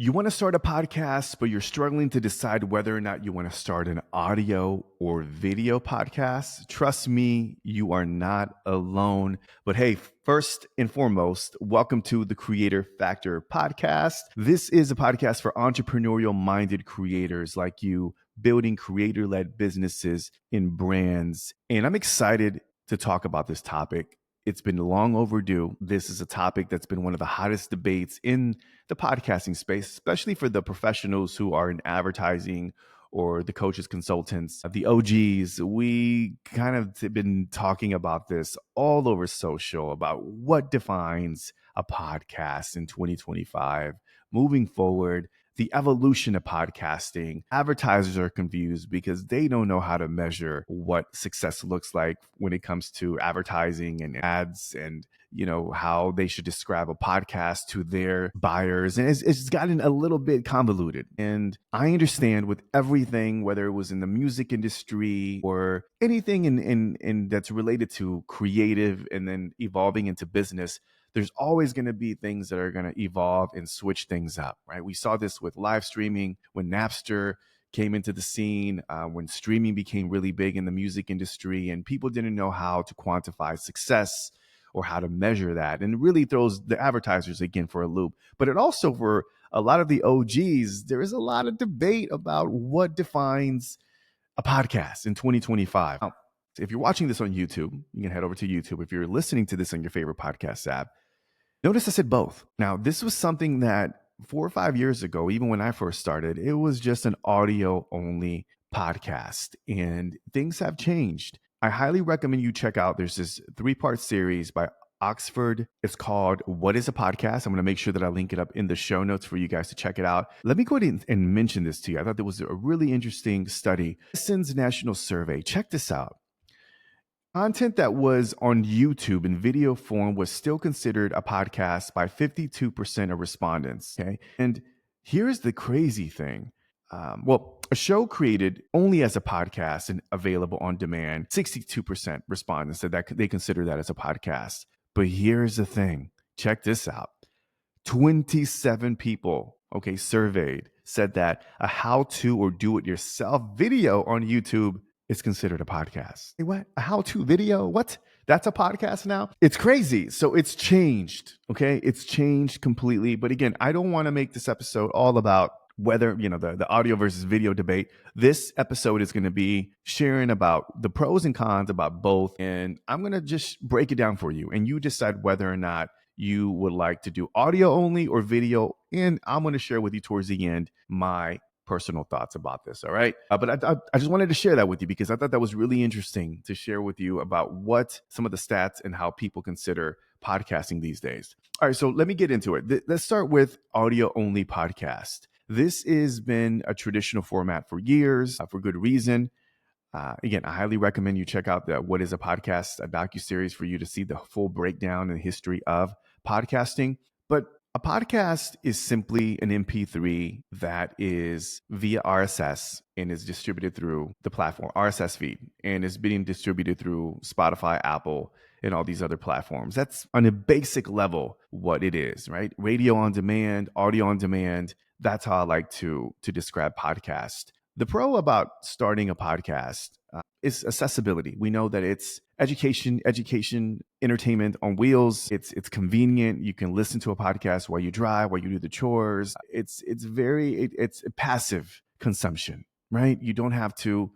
You want to start a podcast, but you're struggling to decide whether or not you want to start an audio or video podcast. Trust me, you are not alone. But hey, first and foremost, welcome to the Creator Factor podcast. This is a podcast for entrepreneurial minded creators like you, building creator led businesses and brands. And I'm excited to talk about this topic. It's been long overdue. This is a topic that's been one of the hottest debates in the podcasting space, especially for the professionals who are in advertising or the coaches, consultants, the OGs. We kind of been talking about this all over social about what defines a podcast in 2025. Moving forward, the evolution of podcasting. Advertisers are confused because they don't know how to measure what success looks like when it comes to advertising and ads and how they should describe a podcast to their buyers. And it's gotten a little bit convoluted. And I understand with everything, whether it was in the music industry or anything in that's related to creative and then evolving into business, there's always going to be things that are going to evolve and switch things up, right? We saw this with live streaming when Napster came into the scene, when streaming became really big in the music industry, and people didn't know how to quantify success or how to measure that. And it really throws the advertisers again for a loop. But it also, for a lot of the OGs, there is a lot of debate about what defines a podcast in 2025. Now, if you're watching this on YouTube, you can head over to YouTube. If you're listening to this on your favorite podcast app, notice I said both. Now, this was something that 4 or 5 years ago, even when I first started, it was just an audio only podcast, and things have changed. I highly recommend you check out, there's this 3-part series by Oxford. It's called What is a Podcast? I'm going to make sure that I link it up in the show notes for you guys to check it out. Let me go ahead and mention this to you. I thought there was a really interesting study. Listens National Survey. Check this out. Content that was on YouTube in video form was still considered a podcast by 52% of respondents. Okay. And here's the crazy thing. A show created only as a podcast and available on demand, 62% respondents said that they consider that as a podcast. But here's the thing. Check this out. 27 people, surveyed, said that a how-to or do-it-yourself video on YouTube is considered a podcast. Hey, what? A how-to video? What? That's a podcast now? It's crazy. So it's changed, okay? It's changed completely. But again, I don't want to make this episode all about whether, the audio versus video debate. This episode is going to be sharing about the pros and cons about both. And I'm going to just break it down for you. And you decide whether or not you would like to do audio only or video. And I'm going to share with you towards the end my personal thoughts about this. All right. But I just wanted to share that with you because I thought that was really interesting to share with you about what some of the stats and how people consider podcasting these days. All right. So let me get into it. Let's start with audio only podcast. This has been a traditional format for years, for good reason. Again, I highly recommend you check out the What is a Podcast, a docuseries for you to see the full breakdown and history of podcasting. But a podcast is simply an MP3 that is via RSS and is distributed through the platform, RSS feed, and is being distributed through Spotify, Apple, and all these other platforms. That's on a basic level what it is, right? Radio on demand, audio on demand. That's how I like to describe podcast. The pro about starting a podcast is accessibility. We know that it's education, entertainment on wheels. It's convenient. You can listen to a podcast while you drive, while you do the chores. It's passive consumption, right? You don't have to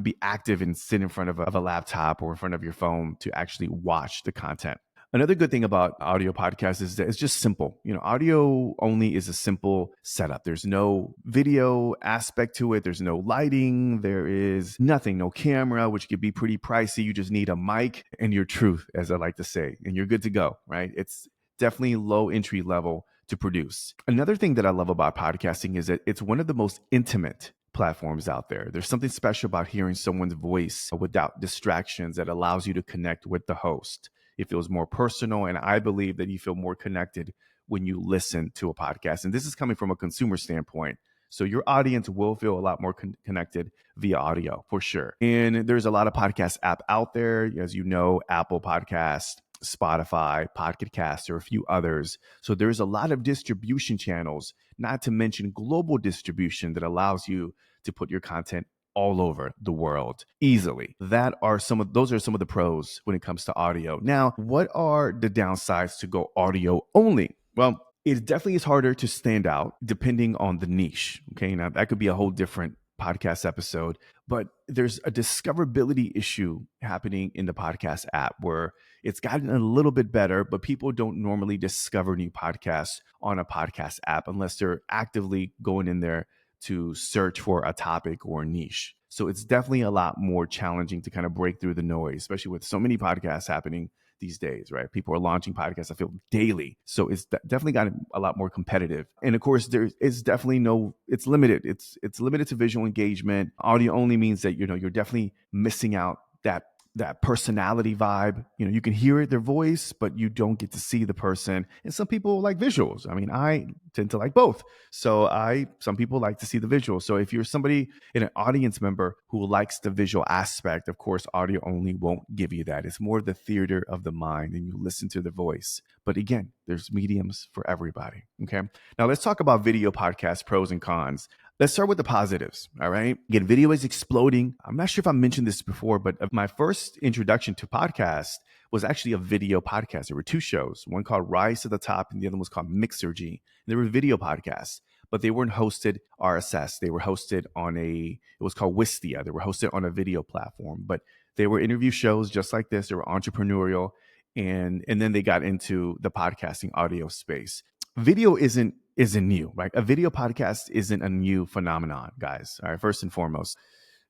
be active and sit in front of a laptop or in front of your phone to actually watch the content. Another good thing about audio podcasts is that it's just simple. Audio only is a simple setup. There's no video aspect to it. There's no lighting. There is nothing, no camera, which could be pretty pricey. You just need a mic and your truth, as I like to say, and you're good to go, right? It's definitely low entry level to produce. Another thing that I love about podcasting is that it's one of the most intimate platforms out there. There's something special about hearing someone's voice without distractions that allows you to connect with the host. It feels more personal, and I believe that you feel more connected when you listen to a podcast. And this is coming from a consumer standpoint. So your audience will feel a lot more connected via audio for sure. And there's a lot of podcast app out there. As you know, Apple Podcast, Spotify, Pocket Cast, or a few others. So there's a lot of distribution channels, not to mention global distribution that allows you to put your content all over the world easily. Those are some of the pros when it comes to audio. Now, what are the downsides to go audio only? Well, it definitely is harder to stand out depending on the niche. Okay. Now that could be a whole different podcast episode, but there's a discoverability issue happening in the podcast app where it's gotten a little bit better, but people don't normally discover new podcasts on a podcast app unless they're actively going in there to search for a topic or a niche. So it's definitely a lot more challenging to kind of break through the noise, especially with so many podcasts happening these days, right? People are launching podcasts, I feel, daily. So it's definitely gotten a lot more competitive. And of course, there is definitely it's limited. It's limited to visual engagement. Audio only means that, you're definitely missing out that personality vibe. You can hear their voice, but you don't get to see the person. And some people like visuals. I mean, I tend to like both. So some people like to see the visuals. So if you're somebody in an audience member who likes the visual aspect, of course, audio only won't give you that. It's more the theater of the mind and you listen to the voice. But again, there's mediums for everybody. Okay. Now let's talk about video podcast pros and cons. Let's start with the positives. All right. Again, video is exploding. I'm not sure if I mentioned this before, but my first introduction to podcast was actually a video podcast. There were two shows, one called Rise to the Top and the other one was called Mixergy. And they were video podcasts, but they weren't hosted RSS. They were hosted it was called Wistia. They were hosted on a video platform, but they were interview shows just like this. They were entrepreneurial. And then they got into the podcasting audio space. Video isn't new, right? A video podcast isn't a new phenomenon, guys. All right. First and foremost,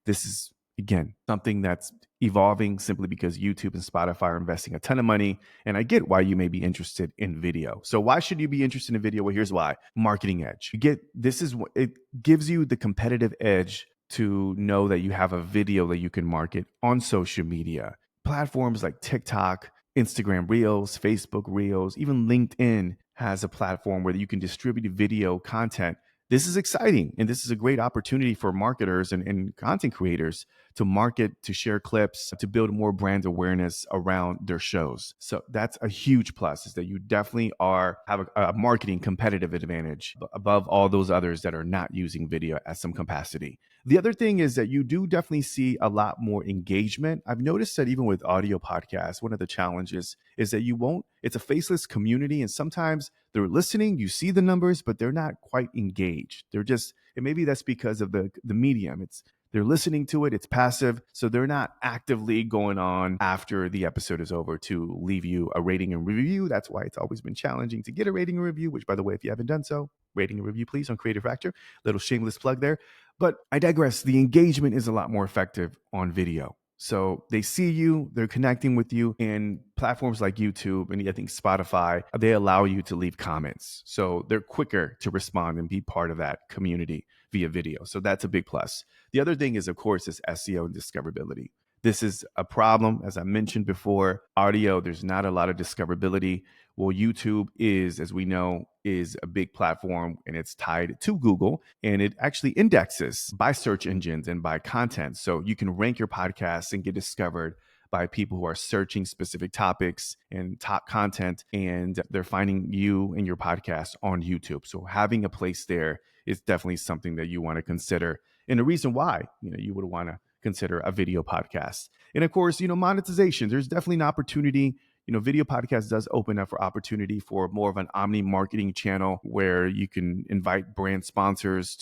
this is, again, something that's evolving simply because YouTube and Spotify are investing a ton of money. And I get why you may be interested in video. So why should you be interested in video? Well, here's why. Marketing edge. It gives you the competitive edge to know that you have a video that you can market on social media. Platforms like TikTok, Instagram Reels, Facebook Reels, even LinkedIn has a platform where you can distribute video content. This is exciting. And this is a great opportunity for marketers and content creators to market, to share clips, to build more brand awareness around their shows. So that's a huge plus, is that you definitely have a marketing competitive advantage above all those others that are not using video at some capacity. The other thing is that you do definitely see a lot more engagement. I've noticed that even with audio podcasts, one of the challenges is that it's a faceless community. And sometimes they're listening, you see the numbers, but they're not quite engaged. And maybe that's because of the medium. They're listening to it. It's passive. So they're not actively going on after the episode is over to leave you a rating and review. That's why it's always been challenging to get a rating and review, which, by the way, if you haven't done so, rating and review, please, on Creative Factor. Little shameless plug there. But I digress. The engagement is a lot more effective on video. So they see you, they're connecting with you, and platforms like YouTube and I think Spotify, they allow you to leave comments. So they're quicker to respond and be part of that community via video. So that's a big plus. The other thing is, of course, is SEO and discoverability. This is a problem. As I mentioned before, audio, there's not a lot of discoverability. Well, YouTube as we know, is a big platform and it's tied to Google, and it actually indexes by search engines and by content. So you can rank your podcasts and get discovered by people who are searching specific topics and top content, and they're finding you and your podcast on YouTube. So having a place there is definitely something that you want to consider, and a reason why you would want to consider a video podcast. And of course, monetization. There's definitely an opportunity. Video podcast does open up for opportunity for more of an omni marketing channel where you can invite brand sponsors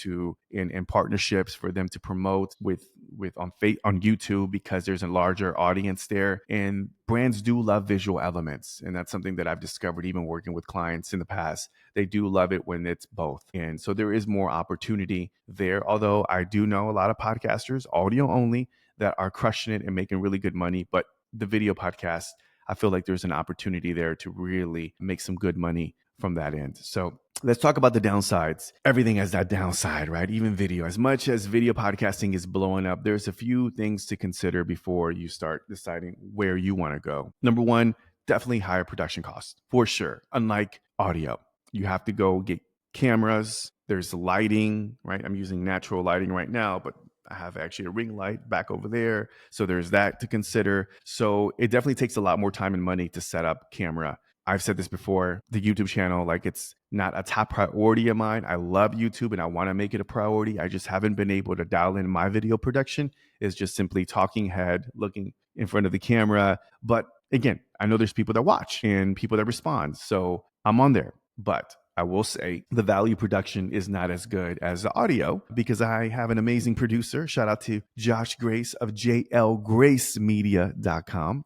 and partnerships for them to promote on YouTube, because there's a larger audience there. And brands do love visual elements. And that's something that I've discovered even working with clients in the past. They do love it when it's both. And so there is more opportunity there. Although I do know a lot of podcasters, audio only, that are crushing it and making really good money. But the video podcast, I feel like there's an opportunity there to really make some good money from that end. So let's talk about the downsides. Everything has that downside, right? Even video. As much as video podcasting is blowing up, there's a few things to consider before you start deciding where you want to go. Number one, definitely higher production costs, for sure. Unlike audio, you have to go get cameras. There's lighting, right? I'm using natural lighting right now, but I have actually a ring light back over there. So there's that to consider. So it definitely takes a lot more time and money to set up camera. I've said this before, the YouTube channel, like it's not a top priority of mine. I love YouTube and I want to make it a priority. I just haven't been able to dial in my video production. Is just simply talking head, looking in front of the camera. But again, I know there's people that watch and people that respond. So I'm on there. But I will say the value production is not as good as the audio because I have an amazing producer. Shout out to Josh Grace of jlgracemedia.com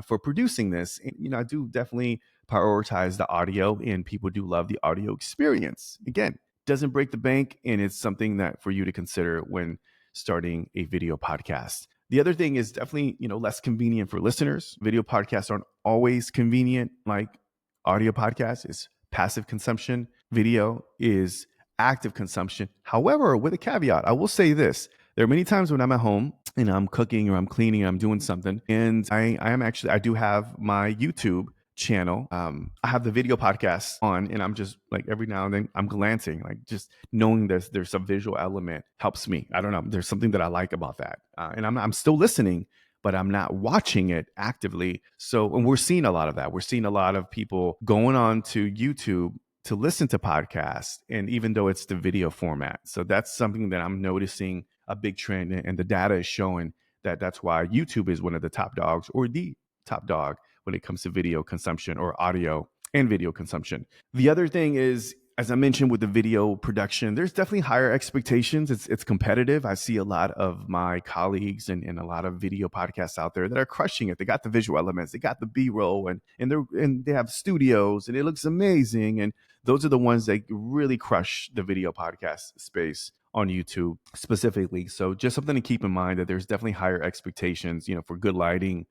for producing this. And, I do definitely prioritize the audio, and people do love the audio experience. Again, doesn't break the bank, and it's something that for you to consider when starting a video podcast. The other thing is definitely, less convenient for listeners. Video podcasts aren't always convenient like audio podcasts. Is passive consumption. Video is active consumption. However, with a caveat, I will say this. There are many times when I'm at home and I'm cooking or I'm cleaning, I'm doing something, and I do have my YouTube channel. I have the video podcast on, and I'm just like every now and then I'm glancing, like just knowing there's a visual element helps me. I don't know. There's something that I like about that, and I'm still listening, but I'm not watching it actively. So, and we're seeing a lot of that. We're seeing a lot of people going on to YouTube to listen to podcasts, and even though it's the video format. So that's something that I'm noticing a big trend, and the data is showing that that's why YouTube is one of the top dogs or the top dog when it comes to video consumption or audio and video consumption. The other thing is, as I mentioned with the video production, there's definitely higher expectations. It's competitive. I see a lot of my colleagues and a lot of video podcasts out there that are crushing it. They got the visual elements, they got the B-roll, and they have studios, and it looks amazing. And those are the ones that really crush the video podcast space on YouTube specifically. So just something to keep in mind, that there's definitely higher expectations, for good lighting,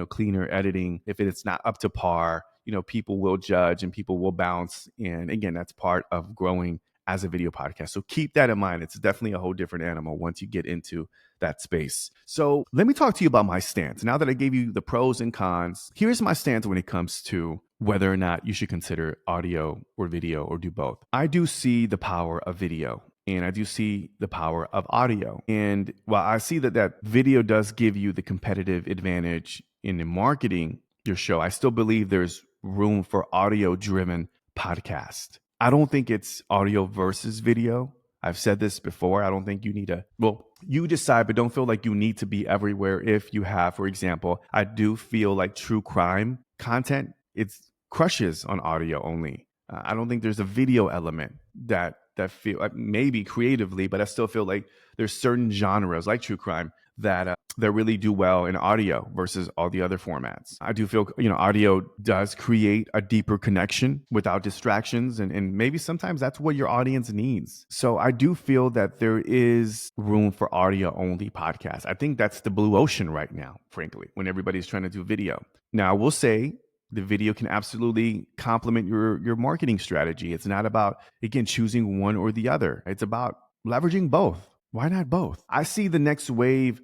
cleaner editing. If it's not up to par, people will judge and people will bounce. And again, that's part of growing as a video podcast. So keep that in mind. It's definitely a whole different animal once you get into that space. So let me talk to you about my stance. Now that I gave you the pros and cons, here's my stance when it comes to whether or not you should consider audio or video or do both. I do see the power of video, and I do see the power of audio. And while I see that video does give you the competitive advantage in marketing your show, I still believe there's room for audio-driven podcast. I don't think it's audio versus video. I've said this before. I don't think you need you decide, but don't feel like you need to be everywhere. If you have, for example, I do feel like true crime content, it's crushes on audio only. I don't think there's a video element that feel maybe creatively, but I still feel like there's certain genres like true crime that really do well in audio versus all the other formats. I do feel audio does create a deeper connection without distractions, and maybe sometimes that's what your audience needs. So I do feel that there is room for audio only podcasts. I think that's the blue ocean right now, frankly, when everybody's trying to do video. Now I will say, the video can absolutely complement your marketing strategy. It's not about, again, choosing one or the other. It's about leveraging both. Why not both? I see the next wave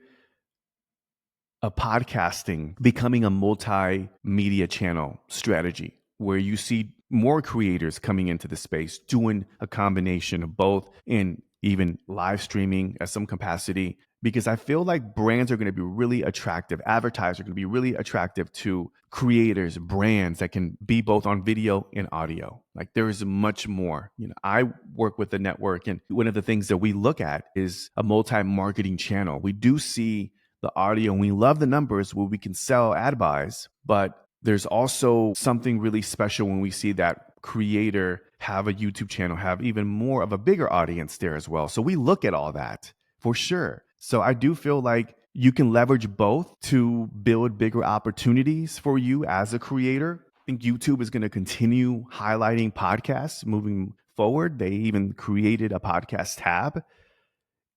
of podcasting becoming a multimedia channel strategy, where you see more creators coming into the space doing a combination of both, and even live streaming at some capacity, because I feel like brands are going to be really attractive. Advertisers are going to be really attractive to creators, brands that can be both on video and audio. Like there is much more. I work with the network, and one of the things that we look at is a multi-marketing channel. We do see the audio, and we love the numbers where we can sell ad buys, but there's also something really special when we see that creator have a YouTube channel, have even more of a bigger audience there as well. So we look at all that for sure. So I do feel like you can leverage both to build bigger opportunities for you as a creator. I think YouTube is going to continue highlighting podcasts moving forward. They even created a podcast tab.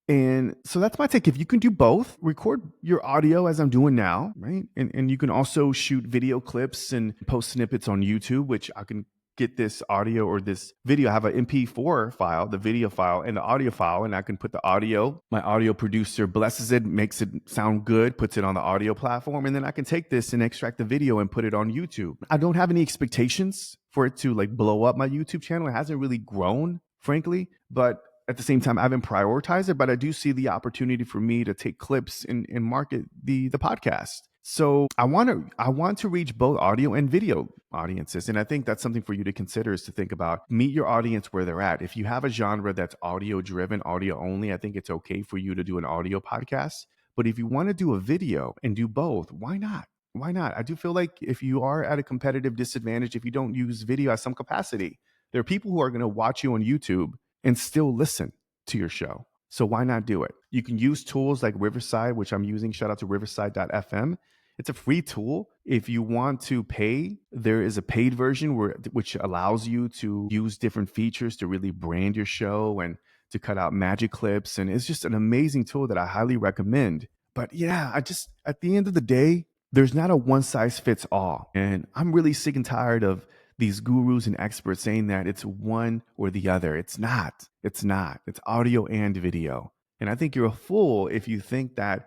And so that's my take. If you can do both, record your audio as I'm doing now, right? And you can also shoot video clips and post snippets on YouTube, which I can get this audio or this video. I have an MP4 file, the video file, and the audio file, and I can put the audio. My audio producer blesses it, makes it sound good, puts it on the audio platform, and then I can take this and extract the video and put it on YouTube. I don't have any expectations for it to like blow up my YouTube channel. It hasn't really grown, frankly, but at the same time, I haven't prioritized it, but I do see the opportunity for me to take clips and market the podcast. So I want to reach both audio and video audiences. And I think that's something for you to consider, is to think about, meet your audience where they're at. If you have a genre that's audio driven, audio only, I think it's okay for you to do an audio podcast. But if you want to do a video and do both, why not? Why not? I do feel like if you are at a competitive disadvantage, if you don't use video at some capacity, there are people who are going to watch you on YouTube and still listen to your show. So why not do it? You can use tools like Riverside, which I'm using. Shout out to riverside.fm. It's a free tool. If you want to pay, there is a paid version which allows you to use different features to really brand your show and to cut out magic clips. And it's just an amazing tool that I highly recommend. But yeah, at the end of the day, there's not a one size fits all. And I'm really sick and tired of these gurus and experts saying that it's one or the other. It's not. It's not. It's audio and video. And I think you're a fool if you think that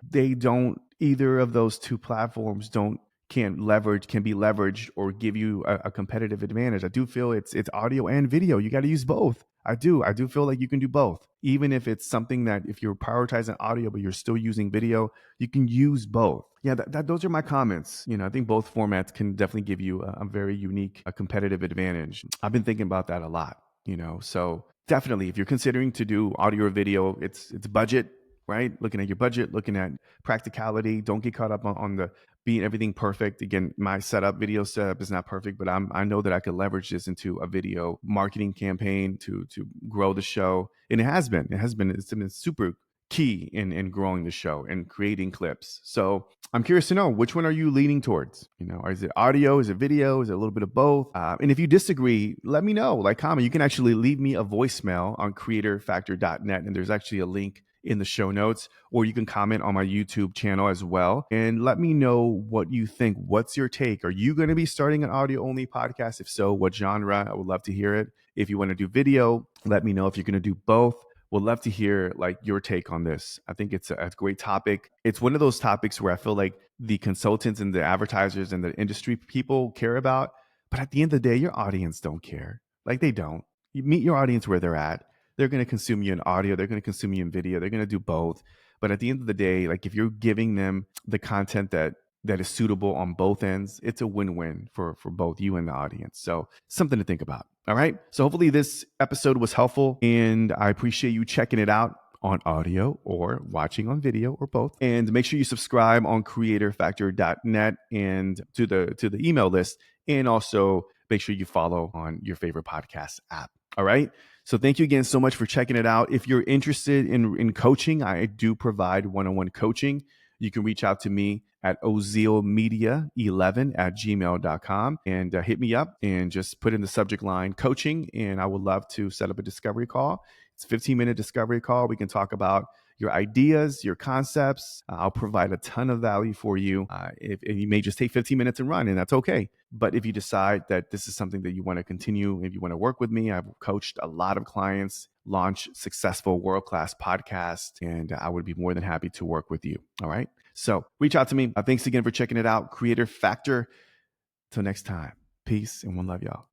either of those two platforms can be leveraged or give you a competitive advantage. I do feel it's audio and video. You got to use both. I do feel like you can do both. Even if it's something that, if you're prioritizing audio but you're still using video, you can use both. Yeah, those are my comments. I think both formats can definitely give you a very unique, a competitive advantage. I've been thinking about that a lot. So definitely, if you're considering to do audio or video, it's budget, right? Looking at your budget, looking at practicality. Don't get caught up on the being everything perfect. Again, my video setup is not perfect, but I know that I could leverage this into a video marketing campaign to grow the show. And it's been super key in growing the show and creating clips. So I'm curious to know, which one are you leaning towards? Is it audio? Is it video? Is it a little bit of both? And if you disagree, let me know. Comment. You can actually leave me a voicemail on creatorfactor.net, and there's actually a link in the show notes, or you can comment on my YouTube channel as well and let me know what you think. What's your take? Are you going to be starting an audio only podcast? If so, what genre? I would love to hear it. If you want to do video, let me know. If you're going to do both, would love to hear your take on this. I think it's a great topic. It's one of those topics where I feel like the consultants and the advertisers and the industry people care about, but at the end of the day, your audience don't care. They don't. You meet your audience where they're at. They're going to consume you in audio. They're going to consume you in video. They're going to do both. But at the end of the day, if you're giving them the content that is suitable on both ends, it's a win-win for both you and the audience. So something to think about. All right. So hopefully this episode was helpful, and I appreciate you checking it out on audio or watching on video, or both. And make sure you subscribe on creatorfactor.net and to the email list, and also make sure you follow on your favorite podcast app. All right. So thank you again so much for checking it out. If you're interested in coaching, I do provide one-on-one coaching. You can reach out to me at ozealmedia11@gmail.com and hit me up and just put in the subject line coaching, and I would love to set up a discovery call. It's a 15-minute discovery call. We can talk about your ideas, your concepts. I'll provide a ton of value for you. If you may just take 15 minutes and run, and that's okay. But if you decide that this is something that you want to continue, if you want to work with me, I've coached a lot of clients launch successful world-class podcasts, and I would be more than happy to work with you. All right. So reach out to me. Thanks again for checking it out. Creator Factor. Till next time. Peace and one love, y'all.